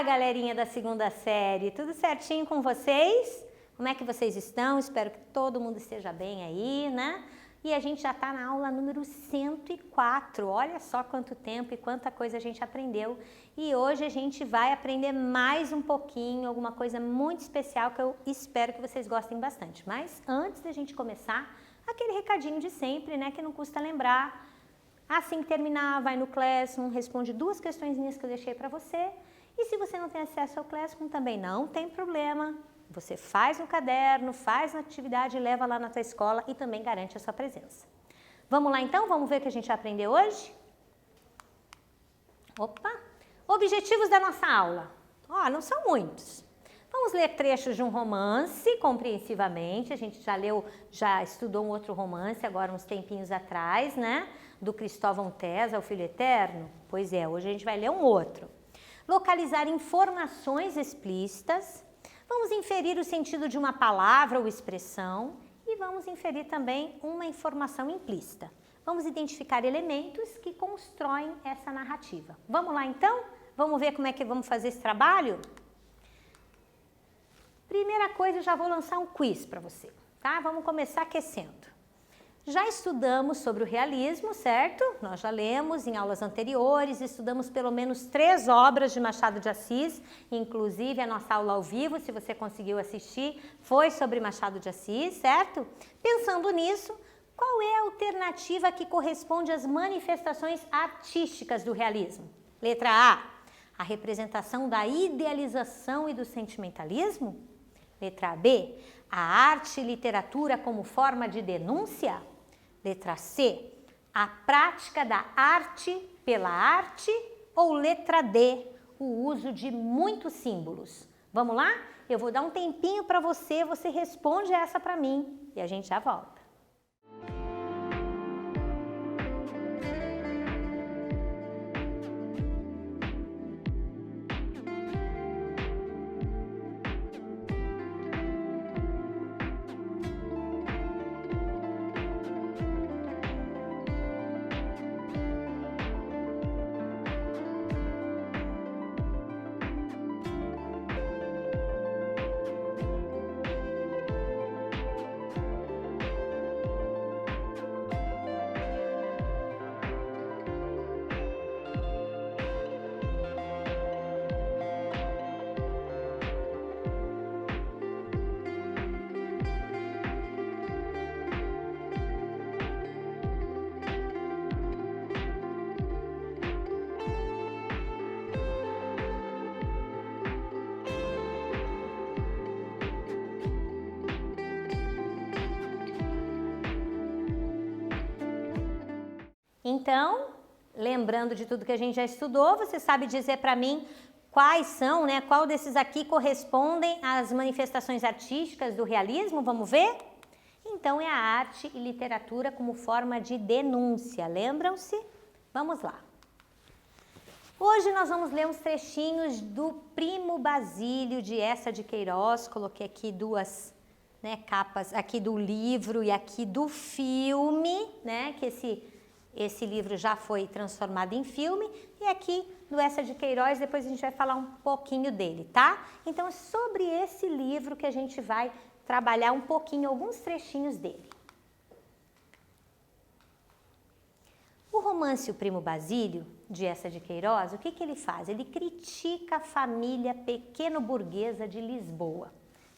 galerinha da segunda série, tudo certinho com vocês? Como é que vocês estão? Espero que todo mundo esteja bem aí, né? E a gente já está na aula número 104, olha só quanto tempo e quanta coisa a gente aprendeu. E hoje a gente vai aprender mais um pouquinho, alguma coisa muito especial que eu espero que vocês gostem bastante. Mas antes da gente começar, aquele recadinho de sempre, né, que não custa lembrar. Assim que terminar, vai no Classroom, responde 2 questõezinhas que eu deixei para você. E se você não tem acesso ao Classroom, também não tem problema. Você faz no caderno, faz na atividade, leva lá na tua escola e também garante a sua presença. Vamos lá então? Vamos ver o que a gente aprendeu hoje? Opa! Objetivos da nossa aula. Ó, não são muitos. Vamos ler trechos de um romance compreensivamente. A gente já estudou um outro romance agora uns tempinhos atrás, né? Do Cristóvão Tesa, O Filho Eterno. Pois é, hoje a gente vai ler um outro. Localizar informações explícitas. Vamos inferir o sentido de uma palavra ou expressão e vamos inferir também uma informação implícita. Vamos identificar elementos que constroem essa narrativa. Vamos lá então? Vamos ver como é que vamos fazer esse trabalho? Primeira coisa, eu já vou lançar um quiz para você, tá? Vamos começar aquecendo. Já estudamos sobre o realismo, certo? Nós já lemos em aulas anteriores, estudamos pelo menos 3 obras de Machado de Assis, inclusive a nossa aula ao vivo, se você conseguiu assistir, foi sobre Machado de Assis, certo? Pensando nisso, qual é a alternativa que corresponde às manifestações artísticas do realismo? Letra A, a representação da idealização e do sentimentalismo? Letra B, a arte e literatura como forma de denúncia? Letra C, a prática da arte pela arte? Ou letra D, o uso de muitos símbolos? Vamos lá? Eu vou dar um tempinho para você, você responde essa para mim e a gente já volta. Então, lembrando de tudo que a gente já estudou, você sabe dizer para mim quais são, né? Qual desses aqui correspondem às manifestações artísticas do realismo? Vamos ver? Então, é a arte e literatura como forma de denúncia. Lembram-se? Vamos lá. Hoje nós vamos ler uns trechinhos do Primo Basílio de Eça de Queiroz. Coloquei aqui 2 capas, aqui do livro e aqui do filme, né? Que esse livro já foi transformado em filme, e aqui do Eça de Queiroz, depois a gente vai falar um pouquinho dele, tá? Então é sobre esse livro que a gente vai trabalhar um pouquinho, alguns trechinhos dele. O romance O Primo Basílio, de Eça de Queiroz, o que ele faz? Ele critica a família pequeno-burguesa de Lisboa.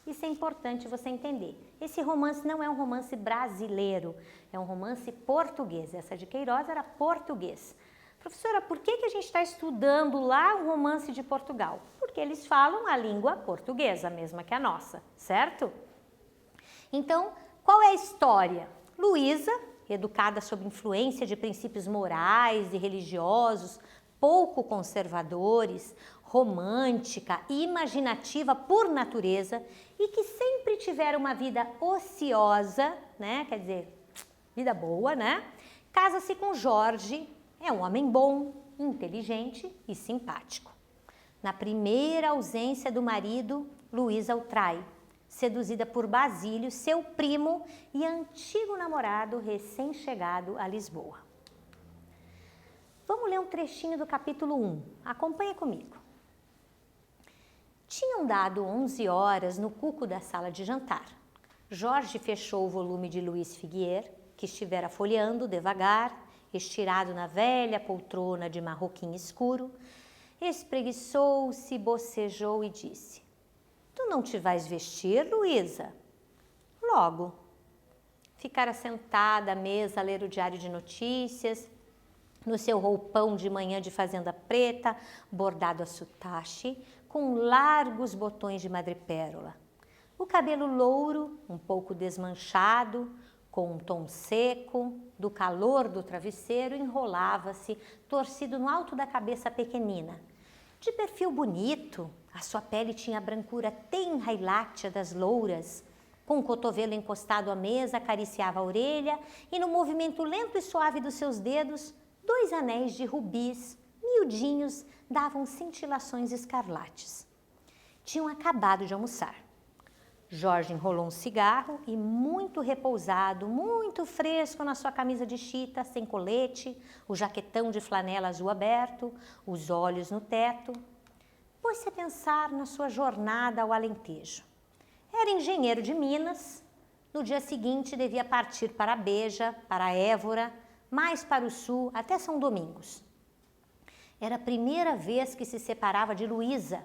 Isso é importante você entender. Esse romance não é um romance brasileiro, é um romance português. Eça de Queiroz era português. Professora, por que a gente está estudando lá o romance de Portugal? Porque eles falam a língua portuguesa, a mesma que a nossa, certo? Então, qual é a história? Luísa, educada sob influência de princípios morais e religiosos, pouco conservadores, romântica e imaginativa por natureza e que sempre tiveram uma vida ociosa, né? Quer dizer, vida boa, né? Casa-se com Jorge, é um homem bom, inteligente e simpático. Na primeira ausência do marido, Luísa o trai, seduzida por Basílio, seu primo e antigo namorado recém-chegado a Lisboa. Vamos ler um trechinho do capítulo 1. Acompanha comigo. Tinham dado 11 horas no cuco da sala de jantar. Jorge fechou o volume de Luiz Figuier, que estivera folheando devagar, estirado na velha poltrona de marroquim escuro, espreguiçou-se, bocejou e disse: Tu não te vais vestir, Luísa? Logo. Ficara sentada à mesa a ler o diário de notícias, no seu roupão de manhã de fazenda preta, bordado a soutache, com largos botões de madrepérola. O cabelo louro, um pouco desmanchado, com um tom seco, do calor do travesseiro, enrolava-se, torcido no alto da cabeça pequenina. De perfil bonito, a sua pele tinha a brancura tenra e láctea das louras. Com o cotovelo encostado à mesa, acariciava a orelha e, no movimento lento e suave dos seus dedos, 2 anéis de rubis, miudinhos, davam cintilações escarlates. Tinham acabado de almoçar. Jorge enrolou um cigarro e, muito repousado, muito fresco na sua camisa de chita, sem colete, o jaquetão de flanela azul aberto, os olhos no teto, pôs-se a pensar na sua jornada ao Alentejo. Era engenheiro de Minas, no dia seguinte devia partir para Beja, para Évora, mais para o sul, até São Domingos. Era a primeira vez que se separava de Luísa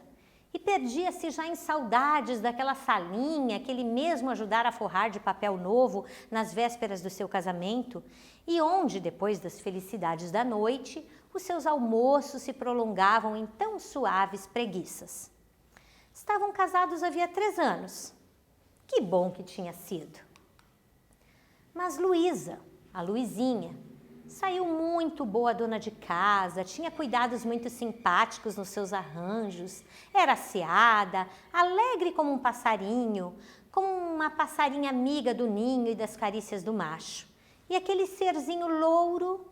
e perdia-se já em saudades daquela salinha que ele mesmo ajudara a forrar de papel novo nas vésperas do seu casamento e onde, depois das felicidades da noite, os seus almoços se prolongavam em tão suaves preguiças. Estavam casados havia 3 anos. Que bom que tinha sido. Mas Luísa, a Luizinha, saiu muito boa dona de casa, tinha cuidados muito simpáticos nos seus arranjos, era asseada, alegre como um passarinho, como uma passarinha amiga do ninho e das carícias do macho. E aquele serzinho louro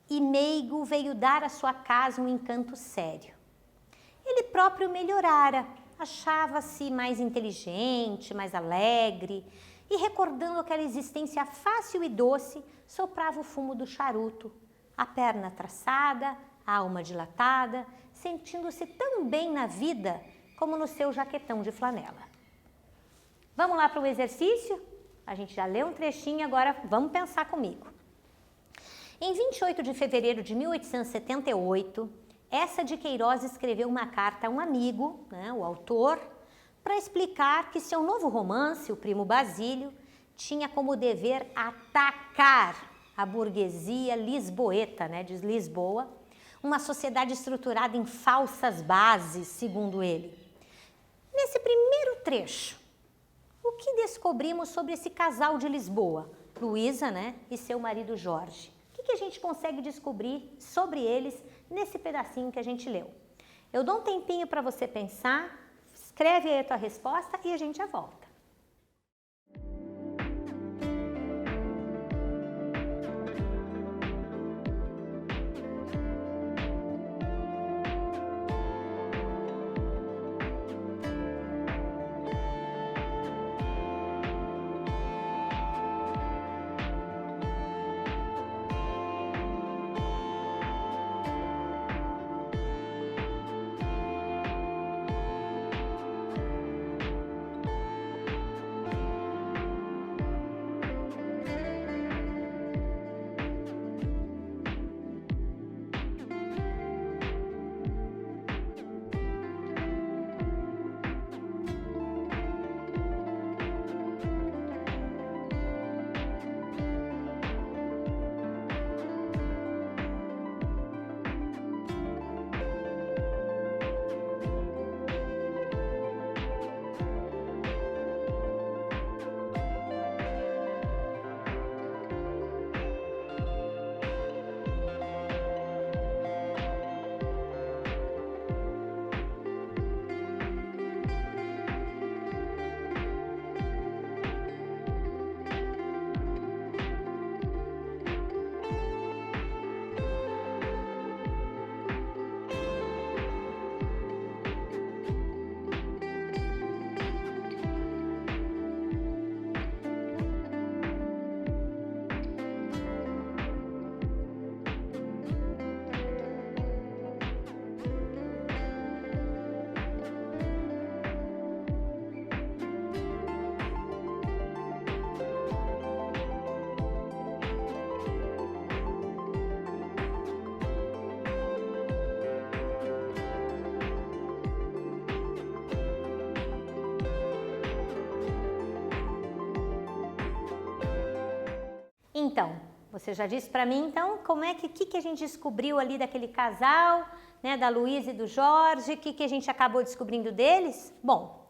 e meigo veio dar à sua casa um encanto sério. Ele próprio melhorara, achava-se mais inteligente, mais alegre, e recordando aquela existência fácil e doce, soprava o fumo do charuto, a perna traçada, a alma dilatada, sentindo-se tão bem na vida como no seu jaquetão de flanela. Vamos lá para o exercício? A gente já leu um trechinho, agora vamos pensar comigo. Em 28 de fevereiro de 1878, Eça de Queiroz escreveu uma carta a um amigo, o autor, para explicar que seu novo romance, O Primo Basílio, tinha como dever atacar a burguesia lisboeta, de Lisboa, uma sociedade estruturada em falsas bases, segundo ele. Nesse primeiro trecho, o que descobrimos sobre esse casal de Lisboa, Luísa, e seu marido Jorge? O que a gente consegue descobrir sobre eles nesse pedacinho que a gente leu? Eu dou um tempinho para você pensar. Escreve aí a tua resposta e a gente já volta. Então, você já disse para mim, então, como é que a gente descobriu ali daquele casal, né, da Luísa e do Jorge, o que a gente acabou descobrindo deles? Bom,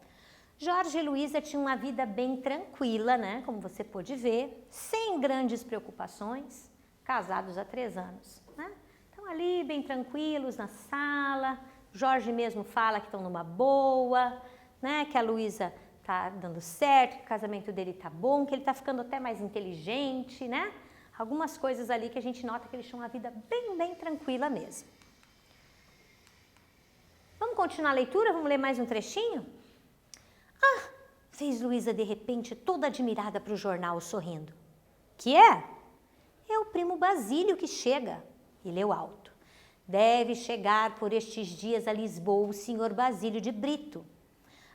Jorge e Luísa tinham uma vida bem tranquila, né, como você pôde ver, sem grandes preocupações, casados há 3 anos, né? Estão ali bem tranquilos na sala, Jorge mesmo fala que estão numa boa, né, que a Luísa tá dando certo, que o casamento dele tá bom, que ele tá ficando até mais inteligente, né? Algumas coisas ali que a gente nota que eles tinham uma vida bem tranquila mesmo. Vamos continuar a leitura? Vamos ler mais um trechinho? Ah, fez Luísa de repente toda admirada para o jornal, sorrindo. Que é? É o primo Basílio que chega. E leu alto. Deve chegar por estes dias a Lisboa o senhor Basílio de Brito.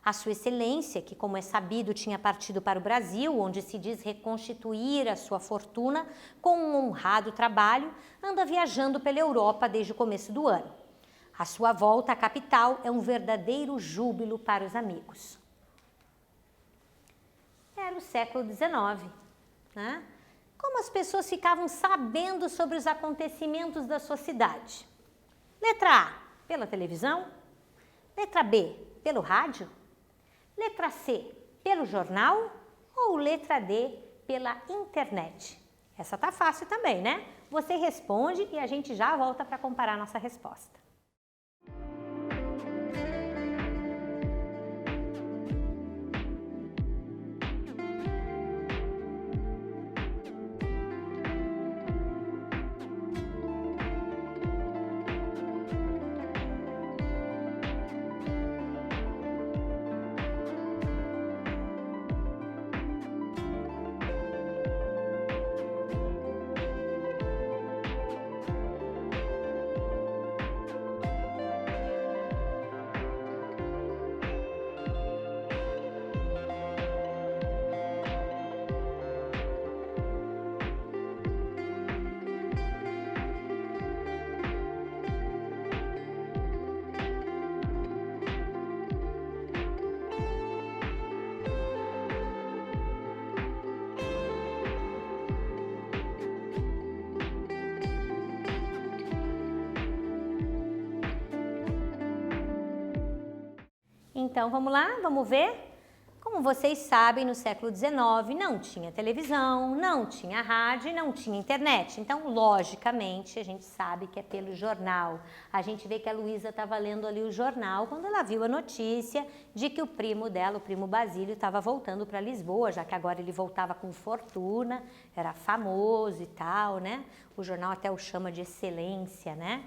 A sua excelência, que como é sabido tinha partido para o Brasil, onde se diz reconstituir a sua fortuna com um honrado trabalho, anda viajando pela Europa desde o começo do ano. A sua volta à capital é um verdadeiro júbilo para os amigos. Era o século XIX, né? Como as pessoas ficavam sabendo sobre os acontecimentos da sua cidade? Letra A, pela televisão. Letra B, pelo rádio. Letra C, pelo jornal. Ou letra D, pela internet? Essa tá fácil também, né? Você responde e a gente já volta para comparar nossa resposta. Então, vamos lá, vamos ver? Como vocês sabem, no século XIX não tinha televisão, não tinha rádio, não tinha internet. Então, logicamente, a gente sabe que é pelo jornal. A gente vê que a Luísa estava lendo ali o jornal quando ela viu a notícia de que o primo dela, o primo Basílio, estava voltando para Lisboa, já que agora ele voltava com fortuna, era famoso e tal, né? O jornal até o chama de excelência, né?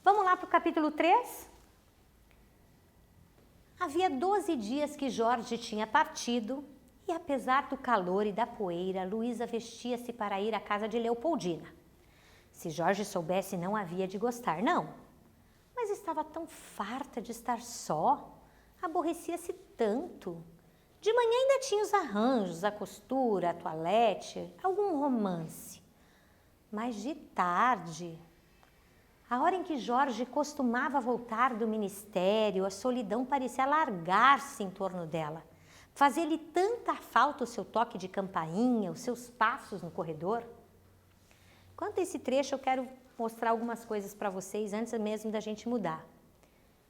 Vamos lá para o capítulo 3? Havia 12 dias que Jorge tinha partido e, apesar do calor e da poeira, Luísa vestia-se para ir à casa de Leopoldina. Se Jorge soubesse, não havia de gostar, não. Mas estava tão farta de estar só, aborrecia-se tanto. De manhã ainda tinha os arranjos, a costura, a toilette, algum romance. Mas de tarde... A hora em que Jorge costumava voltar do ministério, a solidão parecia alargar-se em torno dela. Fazia-lhe tanta falta o seu toque de campainha, os seus passos no corredor. Quanto a esse trecho, eu quero mostrar algumas coisas para vocês antes mesmo da gente mudar.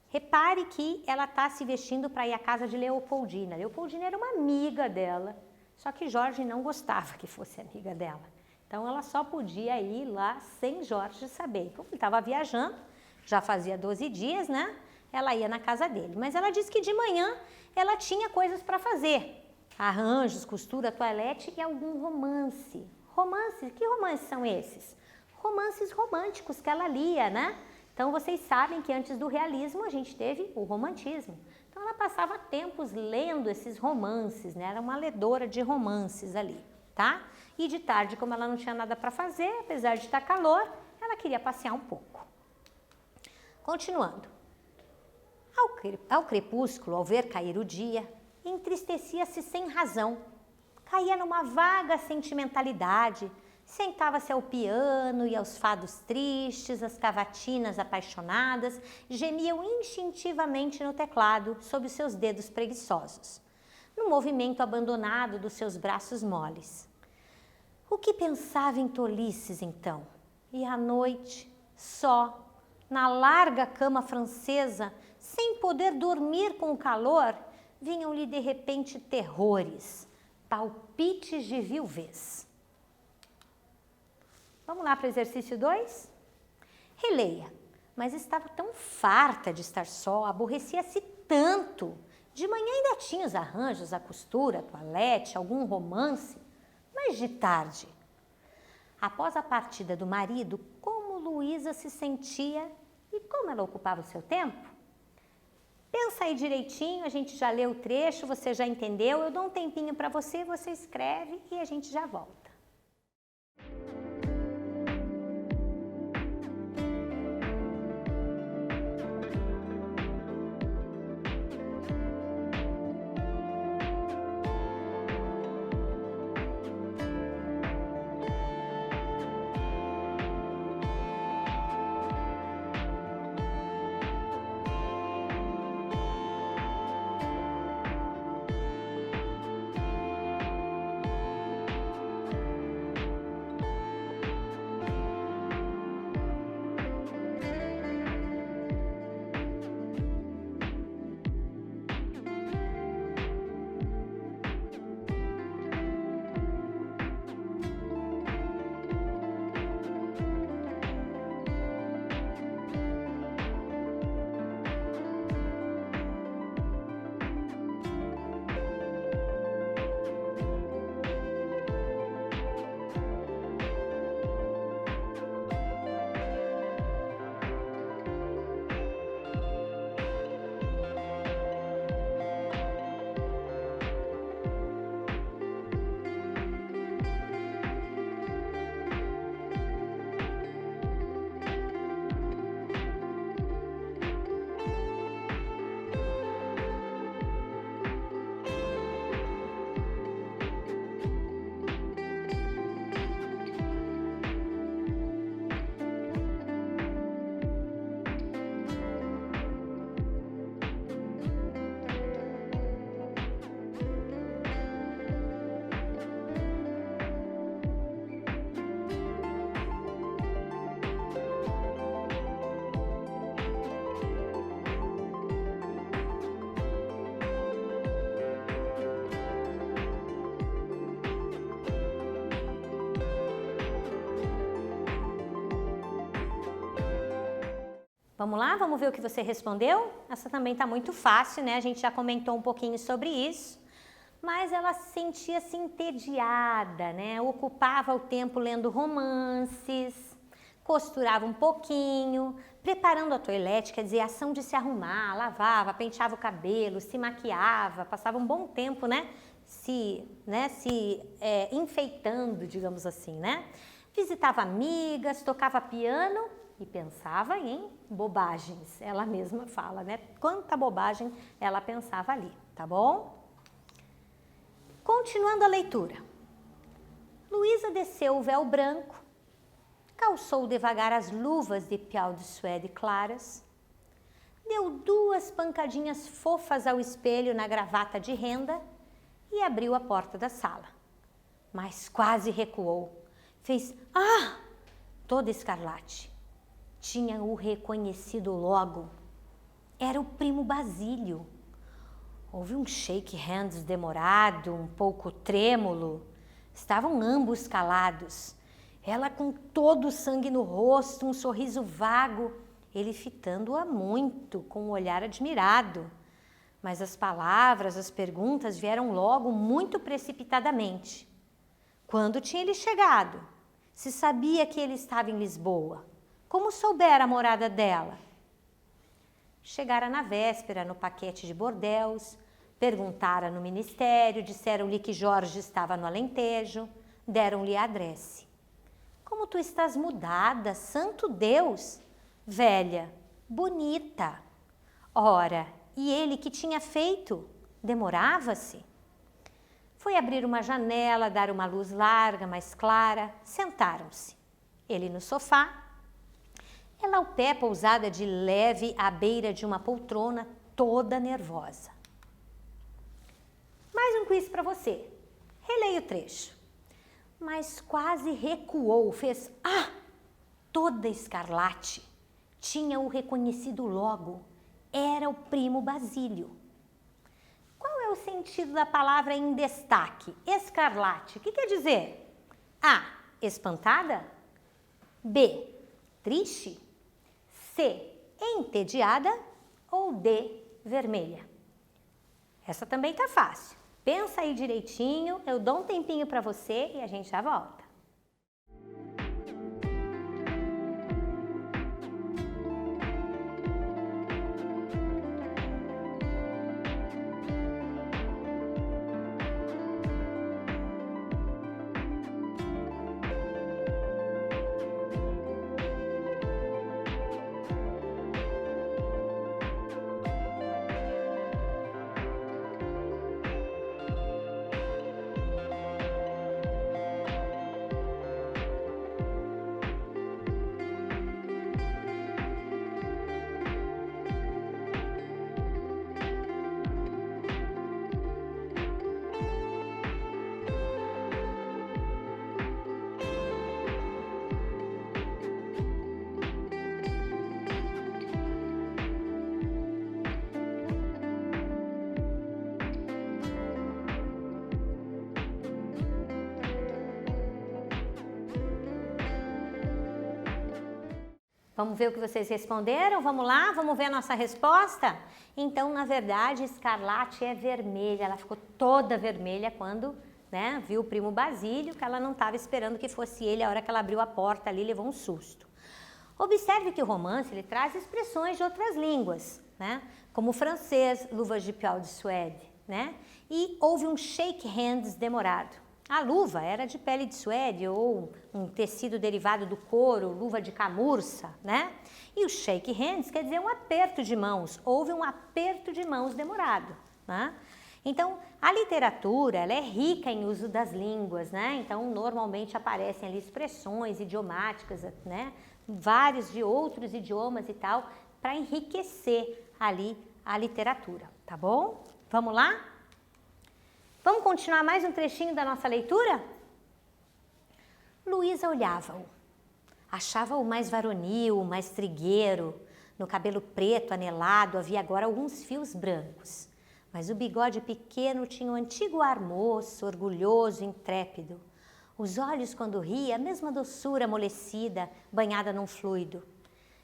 Repare que ela está se vestindo para ir à casa de Leopoldina. Leopoldina era uma amiga dela, só que Jorge não gostava que fosse amiga dela. Então, ela só podia ir lá sem Jorge saber. Como ele estava viajando, já fazia 12 dias, né? Ela ia na casa dele. Mas ela disse que de manhã ela tinha coisas para fazer. Arranjos, costura, toilette e algum romance. Romance? Que romances são esses? Romances românticos que ela lia, né? Então, vocês sabem que antes do realismo a gente teve o romantismo. Então, ela passava tempos lendo esses romances, né? Era uma ledora de romances ali, tá? E de tarde, como ela não tinha nada para fazer, apesar de estar calor, ela queria passear um pouco. Continuando. Ao crepúsculo, ao ver cair o dia, entristecia-se sem razão. Caía numa vaga sentimentalidade, sentava-se ao piano e aos fados tristes, às cavatinas apaixonadas, gemiam instintivamente no teclado, sob os seus dedos preguiçosos, no movimento abandonado dos seus braços moles. O que pensava em tolices então? E à noite, só, na larga cama francesa, sem poder dormir com o calor, vinham-lhe de repente terrores, palpites de viuvez. Vamos lá para o exercício 2? Releia. Mas estava tão farta de estar só, aborrecia-se tanto. De manhã ainda tinha os arranjos, a costura, a toalete, algum romance, mas de tarde. Após a partida do marido, como Luísa se sentia e como ela ocupava o seu tempo? Pensa aí direitinho, a gente já leu o trecho, você já entendeu, eu dou um tempinho para você, você escreve e a gente já volta. Vamos lá? Vamos ver o que você respondeu? Essa também está muito fácil, né? A gente já comentou um pouquinho sobre isso. Mas ela se sentia-se entediada, né? Ocupava o tempo lendo romances, costurava um pouquinho, preparando a toilette, quer dizer, a ação de se arrumar, lavava, penteava o cabelo, se maquiava, passava um bom tempo, né? Se enfeitando, digamos assim, né? Visitava amigas, tocava piano e pensava em bobagens. Ela mesma fala, né? Quanta bobagem ela pensava ali, tá bom? Continuando a leitura. Luísa desceu o véu branco, calçou devagar as luvas de piau de suede claras, deu 2 pancadinhas fofas ao espelho na gravata de renda e abriu a porta da sala. Mas quase recuou. Fez "ah!" toda escarlate. Tinha-o reconhecido logo. Era o primo Basílio. Houve um shake hands demorado, um pouco trêmulo. Estavam ambos calados. Ela com todo o sangue no rosto, um sorriso vago. Ele fitando-a muito, com um olhar admirado. Mas as palavras, as perguntas vieram logo muito precipitadamente. Quando tinha ele chegado? Se sabia que ele estava em Lisboa? Como soubera a morada dela? Chegara na véspera no paquete de bordéus, perguntara no ministério, disseram-lhe que Jorge estava no Alentejo, deram-lhe a adresse. Como tu estás mudada, santo Deus! Velha, bonita. Ora, e ele que tinha feito? Demorava-se? Foi abrir uma janela, dar uma luz larga, mais clara, sentaram-se. Ele no sofá, ela ao pé pousada de leve à beira de uma poltrona, toda nervosa. Mais um quiz para você. Releia o trecho. mas quase recuou, fez "ah!" toda escarlate. Tinha-o reconhecido logo, era o primo Basílio. Qual é o sentido da palavra em destaque? Escarlate, o que quer dizer? A, espantada. B, triste. C, entediada. Ou D, vermelha. Essa também tá fácil. Pensa aí direitinho, eu dou um tempinho para você e a gente já volta. Vamos ver o que vocês responderam? Vamos lá? Vamos ver a nossa resposta? Então, na verdade, escarlate é vermelha. Ela ficou toda vermelha quando, né, viu o primo Basílio, que ela não estava esperando que fosse ele. A hora que ela abriu a porta ali, levou um susto. Observe que o romance ele traz expressões de outras línguas, né? Como o francês, luvas de pele de suede, né? E houve um shake hands demorado. A luva era de pele de suede ou um tecido derivado do couro, luva de camurça, né? E o shake hands quer dizer um aperto de mãos. Houve um aperto de mãos demorado, né? Então, a literatura ela é rica em uso das línguas, né? Então, normalmente aparecem ali expressões idiomáticas, né? Vários de outros idiomas e tal, para enriquecer ali a literatura, tá bom? Vamos lá? Vamos continuar mais um trechinho da nossa leitura? Luísa olhava-o. Achava-o mais varonil, mais trigueiro. No cabelo preto, anelado, havia agora alguns fios brancos. Mas o bigode pequeno tinha um antigo ar moço, orgulhoso, intrépido. Os olhos, quando ria, a mesma doçura amolecida, banhada num fluido.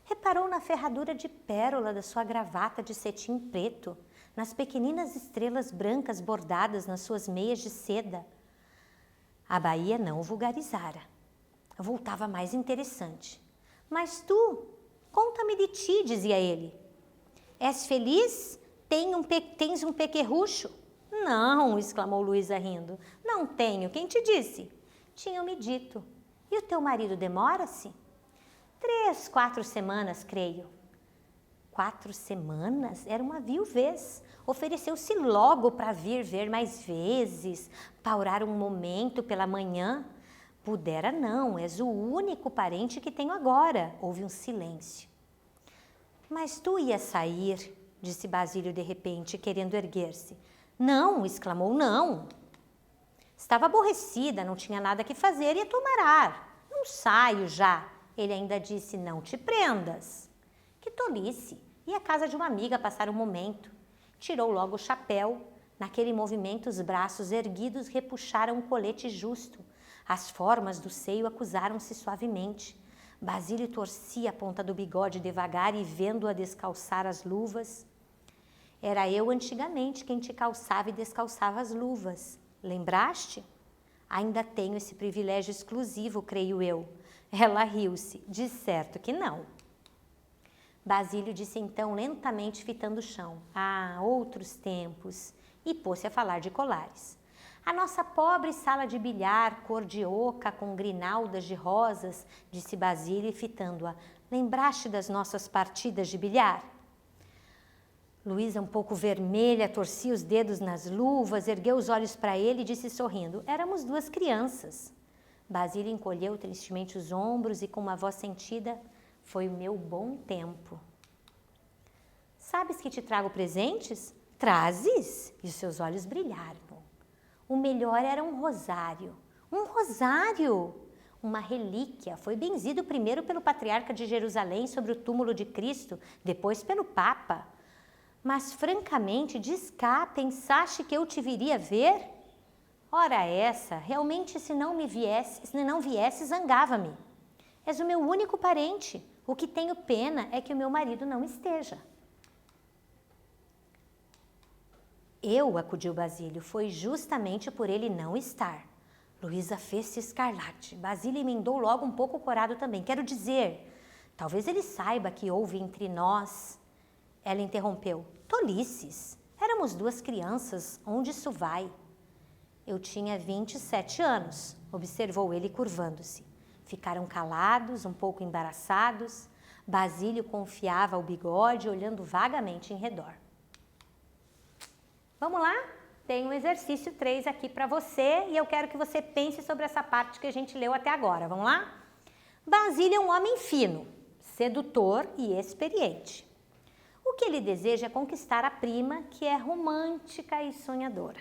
Reparou na ferradura de pérola da sua gravata de cetim preto, nas pequeninas estrelas brancas bordadas nas suas meias de seda. A Bahia não o vulgarizara. Voltava mais interessante. Mas tu, conta-me de ti, dizia ele. És feliz? Tens um pequerrucho? Não, exclamou Luísa rindo. Não tenho, quem te disse? Tinham-me dito. E o teu marido demora-se? 3, 4 semanas, creio. 4 semanas? Era uma viuvez. Ofereceu-se logo para vir ver mais vezes, paurar um momento pela manhã. Pudera não, és o único parente que tenho agora. Houve um silêncio. Mas tu ias sair, disse Basílio de repente, querendo erguer-se. Não, exclamou, não. Estava aborrecida, não tinha nada que fazer e ia tomar ar. Não saio já. Ele ainda disse, não te prendas. Que tolice. Ia à casa de uma amiga passar um momento. Tirou logo o chapéu. Naquele movimento, os braços erguidos repuxaram o colete justo. As formas do seio acusaram-se suavemente. Basílio torcia a ponta do bigode devagar e, vendo-a descalçar as luvas. Era eu antigamente quem te calçava e descalçava as luvas. Lembraste? Ainda tenho esse privilégio exclusivo, creio eu. Ela riu-se. De certo que não. Basílio disse então lentamente fitando o chão. Ah, outros tempos. E pôs-se a falar de colares. A nossa pobre sala de bilhar, cor de oca, com grinaldas de rosas, disse Basílio fitando-a. Lembraste das nossas partidas de bilhar? Luísa, um pouco vermelha, torcia os dedos nas luvas, ergueu os olhos para ele e disse sorrindo. Éramos 2 crianças. Basílio encolheu tristemente os ombros e com uma voz sentida, foi o meu bom tempo. Sabes que te trago presentes? Trazes? E os seus olhos brilharam. O melhor era um rosário, Um rosário, uma relíquia. Foi benzido primeiro pelo patriarca de Jerusalém sobre o túmulo de Cristo, depois pelo Papa. Mas, francamente, diz cá, pensaste que eu te viria ver? Ora essa, realmente se não viesse, zangava-me. És o meu único parente. O que tenho pena é que o meu marido não esteja. Acudiu Basílio, foi justamente por ele não estar. Luísa fez-se escarlate. Basílio emendou logo um pouco corado também. Quero dizer, talvez ele saiba que houve entre nós. Ela interrompeu. Tolices. Éramos duas crianças. Onde isso vai? Eu tinha 27 anos, observou ele curvando-se. Ficaram calados, um pouco embaraçados. Basílio confiava o bigode, olhando vagamente em redor. Vamos lá? Tem um exercício 3 aqui para você e eu quero que você pense sobre essa parte que a gente leu até agora. Vamos lá? Basílio é um homem fino, sedutor e experiente. O que ele deseja é conquistar a prima, que é romântica e sonhadora.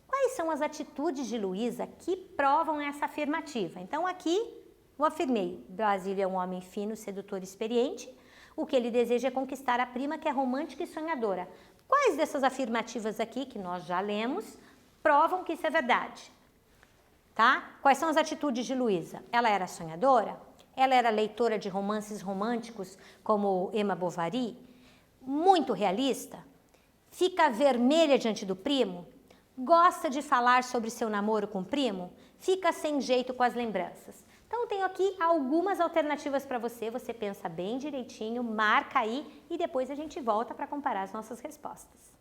Quais são as atitudes de Luísa que provam essa afirmativa? Então aqui eu afirmei, Basílio é um homem fino, sedutor e experiente. O que ele deseja é conquistar a prima, que é romântica e sonhadora. Quais dessas afirmativas aqui, que nós já lemos, provam que isso é verdade? Tá? Quais são as atitudes de Luísa? Ela era sonhadora? Ela era leitora de romances românticos como Emma Bovary? Muito realista? Fica vermelha diante do primo? Gosta de falar sobre seu namoro com o primo? Fica sem jeito com as lembranças? Então, tenho aqui algumas alternativas para você. Você pensa bem direitinho, marca aí e depois a gente volta para comparar as nossas respostas.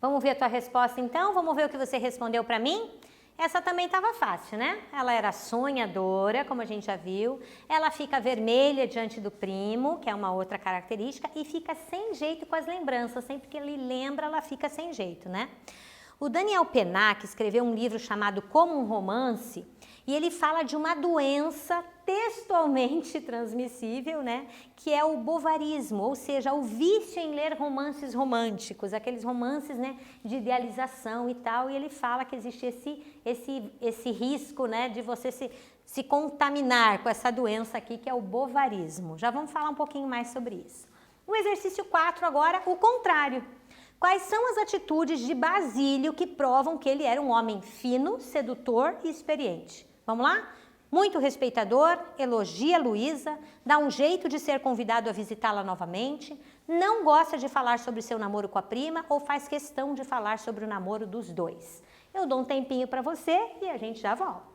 Vamos ver a tua resposta então? Vamos ver o que você respondeu para mim? Essa também estava fácil, né? Ela era sonhadora, como a gente já viu. Ela fica vermelha diante do primo, que é uma outra característica, e fica sem jeito com as lembranças. Sempre que ele lembra, ela fica sem jeito, né? O Daniel Pennac escreveu um livro chamado Como um Romance, e ele fala de uma doença textualmente transmissível, né, que é o bovarismo, ou seja, o vício em ler romances românticos, aqueles romances, né, de idealização e tal, e ele fala que existe esse risco, né, de você se contaminar com essa doença aqui, que é o bovarismo. Já vamos falar um pouquinho mais sobre isso. O exercício 4 agora, o contrário. Quais são as atitudes de Basílio que provam que ele era um homem fino, sedutor e experiente? Vamos lá? Muito respeitador, elogia Luísa, dá um jeito de ser convidado a visitá-la novamente, não gosta de falar sobre seu namoro com a prima ou faz questão de falar sobre o namoro dos dois. Eu dou um tempinho para você e a gente já volta.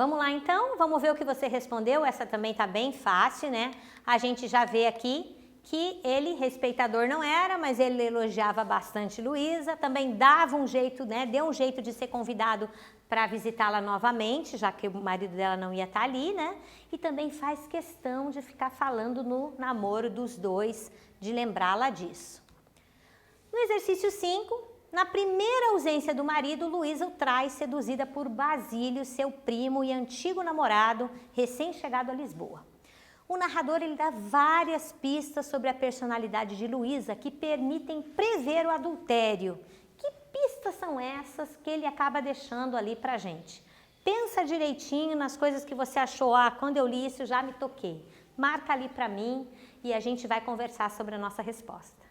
Vamos lá então, vamos ver o que você respondeu, essa também tá bem fácil, né? A gente já vê aqui que ele respeitador não era, mas ele elogiava bastante Luísa, também dava um jeito, né? Deu um jeito de ser convidado para visitá-la novamente, já que o marido dela não ia estar ali, né? E também faz questão de ficar falando no namoro dos dois, de lembrá-la disso. No exercício 5, na primeira ausência do marido, Luísa o traz seduzida por Basílio, seu primo e antigo namorado, recém-chegado a Lisboa. O narrador ele dá várias pistas sobre a personalidade de Luísa que permitem prever o adultério. Que pistas são essas que ele acaba deixando ali pra gente? Pensa direitinho nas coisas que você achou, quando eu li isso já me toquei. Marca ali pra mim e a gente vai conversar sobre a nossa resposta.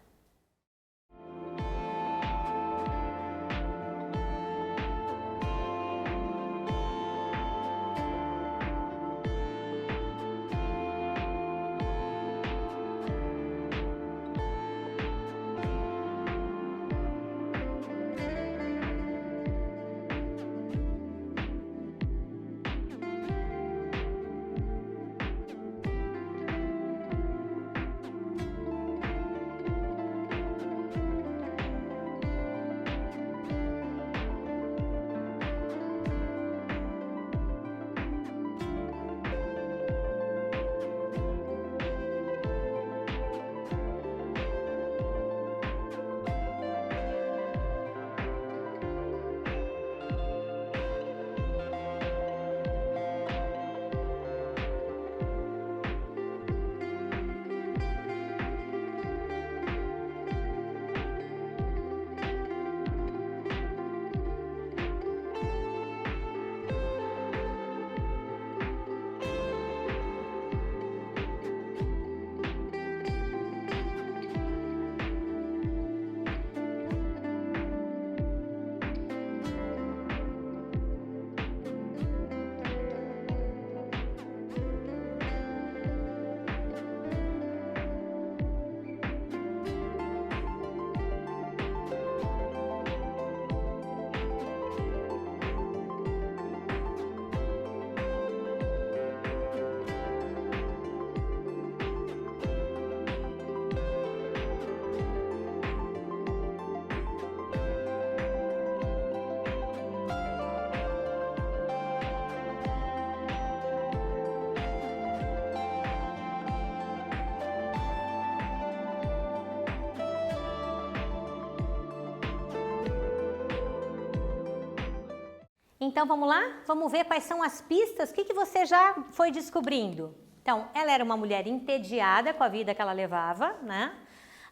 Então vamos lá? Vamos ver quais são as pistas, o que você já foi descobrindo? Então, ela era uma mulher entediada com a vida que ela levava, né?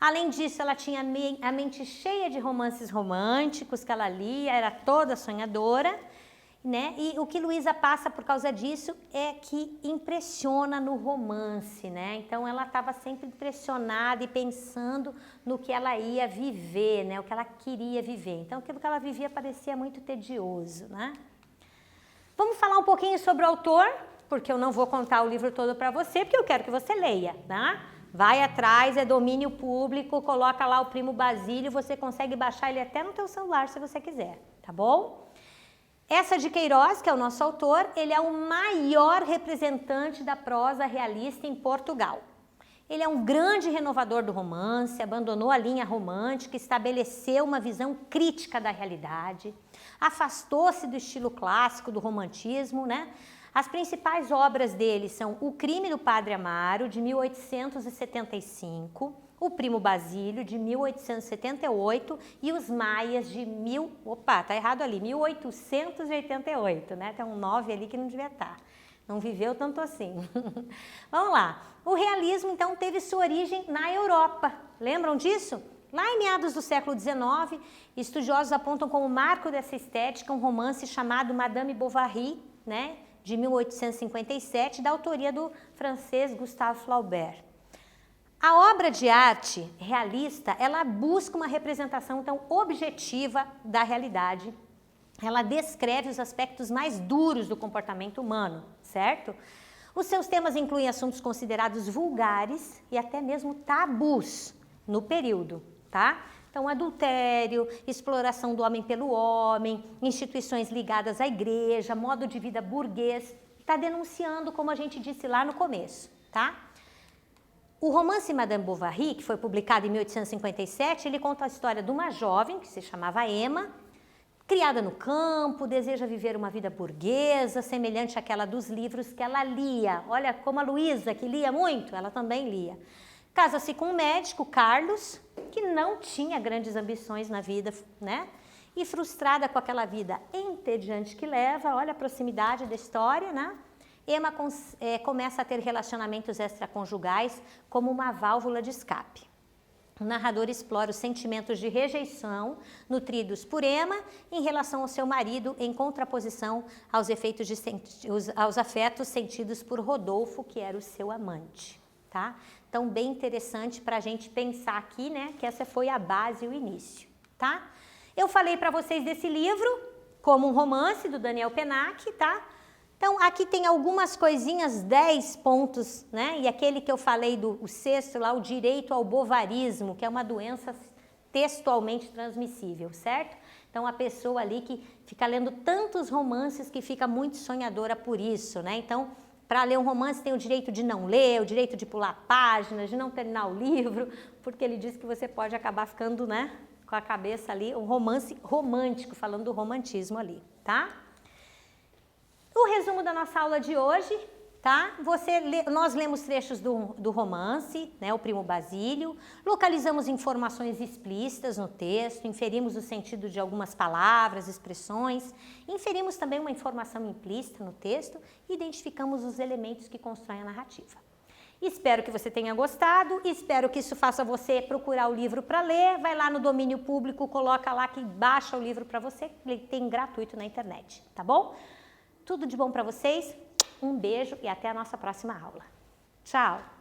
Além disso, ela tinha a mente cheia de romances românticos que ela lia, era toda sonhadora, né? E o que Luísa passa por causa disso é que impressiona no romance, né? Então ela estava sempre impressionada e pensando no que ela ia viver, né? O que ela queria viver. Então aquilo que ela vivia parecia muito tedioso, né? Vamos falar um pouquinho sobre o autor, porque eu não vou contar o livro todo para você, porque eu quero que você leia, tá? Vai atrás, é domínio público, coloca lá o Primo Basílio, você consegue baixar ele até no teu celular se você quiser, tá bom? Eça de Queiroz, que é o nosso autor, ele é o maior representante da prosa realista em Portugal. Ele é um grande renovador do romance, abandonou a linha romântica, estabeleceu uma visão crítica da realidade, afastou-se do estilo clássico do romantismo, né? As principais obras dele são O Crime do Padre Amaro, de 1875, O Primo Basílio, de 1878 e Os Maias, de 1888, né? Tem um 9 ali que não devia estar. Não viveu tanto assim. Vamos lá. O realismo, então, teve sua origem na Europa. Lembram disso? Lá em meados do século XIX, estudiosos apontam como marco dessa estética um romance chamado Madame Bovary, né? De 1857, da autoria do francês Gustave Flaubert. A obra de arte realista, ela busca uma representação tão objetiva da realidade. Ela descreve os aspectos mais duros do comportamento humano, certo? Os seus temas incluem assuntos considerados vulgares e até mesmo tabus no período, tá? Então, adultério, exploração do homem pelo homem, instituições ligadas à igreja, modo de vida burguês, está denunciando, como a gente disse lá no começo, tá? O romance Madame Bovary, que foi publicado em 1857, ele conta a história de uma jovem, que se chamava Emma, criada no campo, deseja viver uma vida burguesa, semelhante àquela dos livros que ela lia. Olha como a Luísa, que lia muito, ela também lia. Casa-se com um médico, Carlos, que não tinha grandes ambições na vida, né? E frustrada com aquela vida entediante que leva, olha a proximidade da história, né? Emma começa a ter relacionamentos extraconjugais como uma válvula de escape. O narrador explora os sentimentos de rejeição nutridos por Emma em relação ao seu marido, em contraposição aos afetos sentidos por Rodolfo, que era o seu amante, tá? Então, bem interessante para a gente pensar aqui, né, que essa foi a base e o início, tá? Eu falei para vocês desse livro como um romance do Daniel Pennac, tá? Então, aqui tem algumas coisinhas, 10 pontos, né? E aquele que eu falei o sexto lá, o direito ao bovarismo, que é uma doença textualmente transmissível, certo? Então, a pessoa ali que fica lendo tantos romances que fica muito sonhadora por isso, né? Então, para ler um romance tem o direito de não ler, o direito de pular páginas, de não terminar o livro, porque ele diz que você pode acabar ficando, né, com a cabeça ali, um romance romântico, falando do romantismo ali, tá? O resumo da nossa aula de hoje, tá? Nós lemos trechos do romance, né, O Primo Basílio, localizamos informações explícitas no texto, inferimos o sentido de algumas palavras, expressões, inferimos também uma informação implícita no texto e identificamos os elementos que constroem a narrativa. Espero que você tenha gostado, espero que isso faça você procurar o livro para ler, vai lá no domínio público, coloca lá que baixa o livro para você, ele tem gratuito na internet, tá bom? Tudo de bom para vocês, um beijo e até a nossa próxima aula. Tchau!